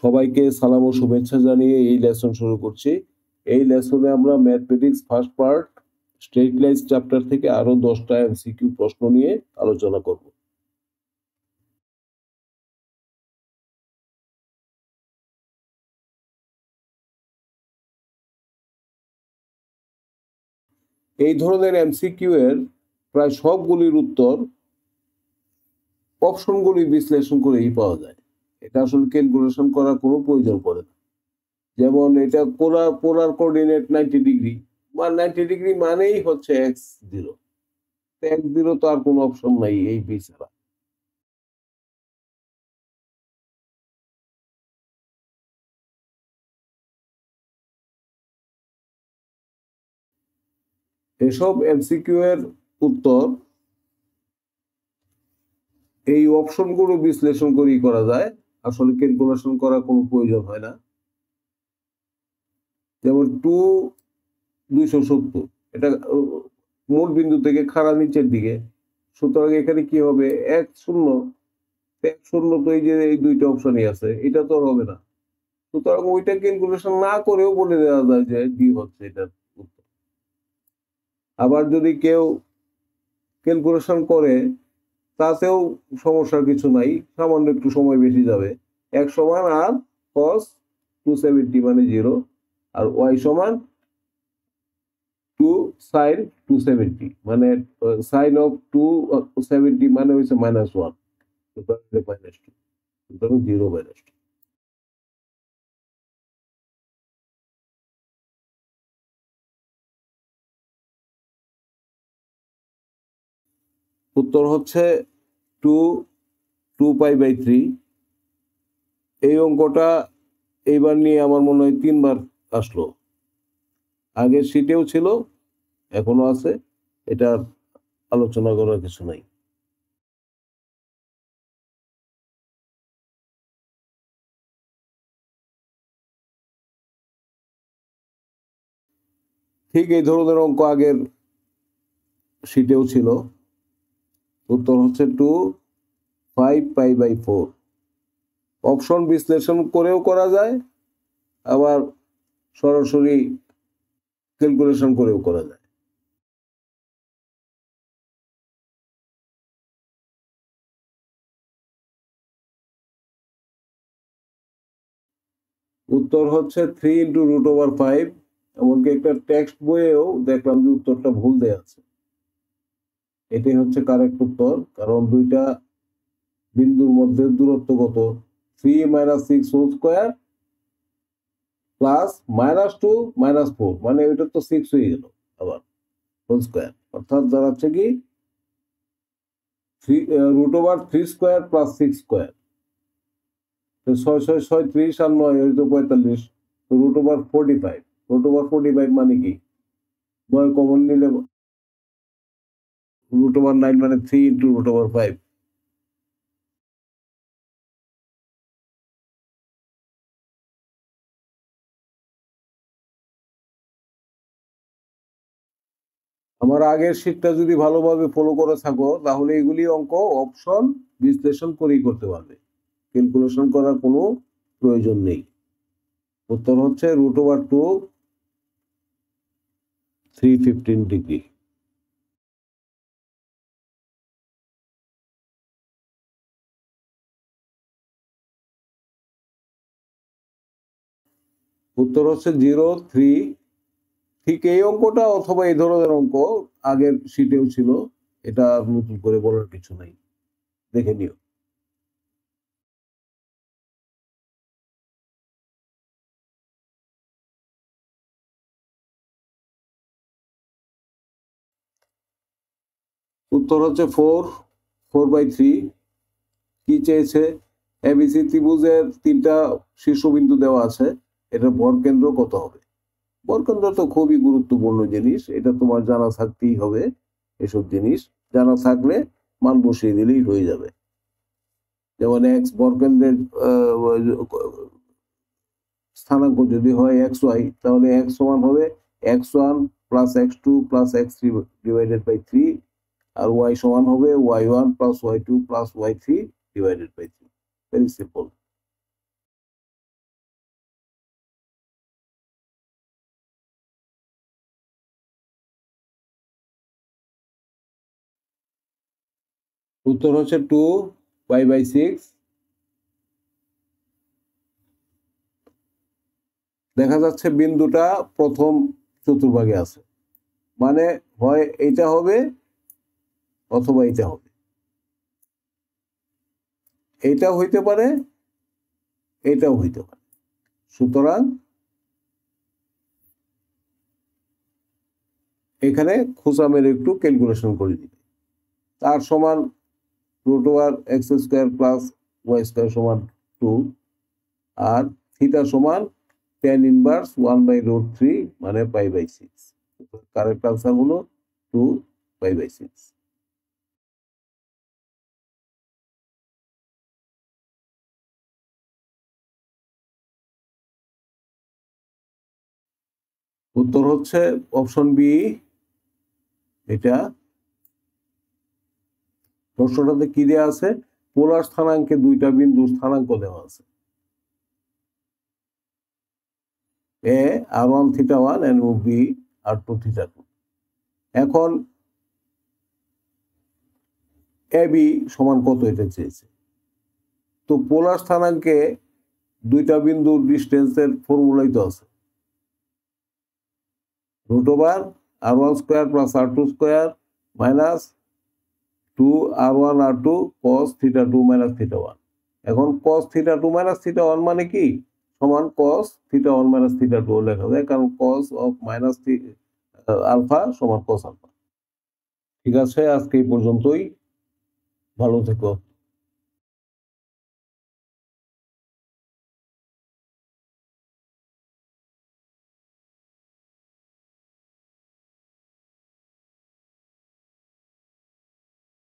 সবাইকে সালাম ও শুভেচ্ছা জানিয়ে এই লেসন শুরু করছি। এই লেসনে আমরা mathematics first part straight line chapter থেকে আরো 10টা এমসিকিউ প্রশ্ন নিয়ে আলোচনা করব। এই ধরনের এমসিকিউ এর প্রায় সবগুলির উত্তর অপশনগুলি বিশ্লেষণ করেই পাওয়া যায়। এটা আসলে ক্যালকুলেশন করার কোনো প্রয়োজন পড়ে না। যেমন এটা পোলার কোঅর্ডিনেট 90 ডিগ্রি বা 90 ডিগ্রি মানেই হচ্ছে x0। x0 তো আর কোনো অপশন নাই এই বি ছাড়া। এসব এমসিকিউ এর উত্তর এই অপশনগুলো বিশ্লেষণ করেই করা যায়, আসলে ক্যালকুলেশন করার কোনো প্রয়োজন হয় না। যেমন 270 এটা মূল বিন্দু থেকে খাড়া নিচের দিকে, সুতরাং এখানে কি হবে এক শূন্য। এক শূন্য তো এই যে এই দুইটা অপশনই আছে, এটা তো আর হবে না। সুতরাং ওইটা ক্যালকুলেশন না করেও বলে দেওয়া যায় যে ডি হচ্ছে এটার উত্তর। আবার যদি কেউ ক্যালকুলেশন করে তাতেও সমস্যার কিছু নাই, সামান্য একটু সময় বেশি যাবে। x সমান আর cos 270 মানে 0, আর y সমান 2 sin 270 মানে sin of 270 মানে হচ্ছে -1, সুতরাং -2, সুতরাং 0 -2। উত্তর হচ্ছে 2 এই অঙ্কটা এইবার নিয়ে আমার মনে হয় 3বার আসলো। আগের শীটেও ছিল, এখনো আছে, এটা আলোচনা করার কিছু নাই। ঠিক এই ধরনের অঙ্ক আগের শীটেও ছিল। উত্তর হচ্ছে 2 5 π/4। অপশন বিশ্লেষণ করেও করা যায়, আবার সরাসরি ক্যালকুলেশন করেও করা যায়। উত্তর হচ্ছে 3 × √5। এমনকি একটা টেক্সট বইয়েও দেখলাম যে উত্তরটা ভুল দেয়া আছে। এটাই হচ্ছে কারেক্ট উত্তর, কারণ দুইটা বিন্দুর মধ্যে দূরত্ব কত? 3 - 6 হোল স্কোয়ার প্লাস -2 -4 মানে ওইটা তো 6 হয়ে গেল আবার হোল স্কোয়ার, অর্থাৎ দাঁড়াচ্ছে কি √3² + 6 স্কোয়ার। 6 6 36 আর 9 হইতো 45, তো √45। √45 মানে কি? 9 কমন নিলে √9 মানে 3 × √5। আমার আগের শীটটা যদি ভালোভাবে ফলো করে থাকো তাহলে এগুলি অঙ্ক অপশন বিশ্লেষণ করেই করতে পারবে, ক্যালকুলেশন করার কোনো প্রয়োজন নেই। উত্তর হচ্ছে √2 315 ডিগ্রি। উত্তর হচ্ছে 0 3। ঠিক এই অঙ্কটা অথবা এই ধরনের অঙ্ক আগের শীটেও ছিল, এটা আর নতুন করে বলার কিছু নাই, দেখে নিও। উত্তর হচ্ছে 4/3। কি চেয়েছে? এবিসি ত্রিভুজের 3টা শীর্ষবিন্দু দেওয়া আছে, এটার ভরকেন্দ্র কত হবে? ভরকেন্দ্র তো খুবই গুরুত্বপূর্ণ জিনিস, এটা তোমার জানা থাকতেই হবে। এসব জিনিস জানা থাকলে মান বসিয়ে দিলেই হয়ে যাবে। যেমন এক্স ভরকেন্দ্রের স্থানাঙ্ক যদি হয় xy, তাহলে x সমান হবে x1 + x2 + x3 /3, আর y সমান হবে y1 + y2 + y3 /3। Very simple. উত্তর হচ্ছে 2π/6। দেখা যাচ্ছে বিন্দুটা প্রথম চতুর্ভাগে আছে, মানে হয় এইটা হবে অথবা এইটা হবে, এইটাও হইতে পারে এটাও হইতে পারে। সুতরাং এখানে খোঁচা মেরে একটু ক্যালকুলেশন করে দিবে। তার সমান √x² + y² সমান 2, আর থিটা সমান tan ইনভার্স 1/√3 মানে π/6। কারেক্ট আনসার হলো 2π/6। উত্তর হচ্ছে অপশন বি। এটা প্রশ্নটাতে কি দেওয়া আছে? পোলার স্থানাঙ্কে দুইটা বিন্দুর স্থানাঙ্ক দেওয়া আছে, এ r1 θ1 এবং বি r2 θ2। এখন এ বি সমান কত এটা চেয়েছে। তো পোলার স্থানাঙ্কে দুইটা বিন্দুর ডিস্টেন্সের ফর্মুলাই তো আছে, √r1² + r2² minus 2r1r2 cos θ2 - θ1। এখন cos θ2 - θ1 মানে কি? সমান cos θ1 - θ2 লেখা যায়, কারণ cos অফ মাইনাস আলফা সমান cos আলফা। ঠিক আছে, আজকে এই পর্যন্তই। ভালো থেকো।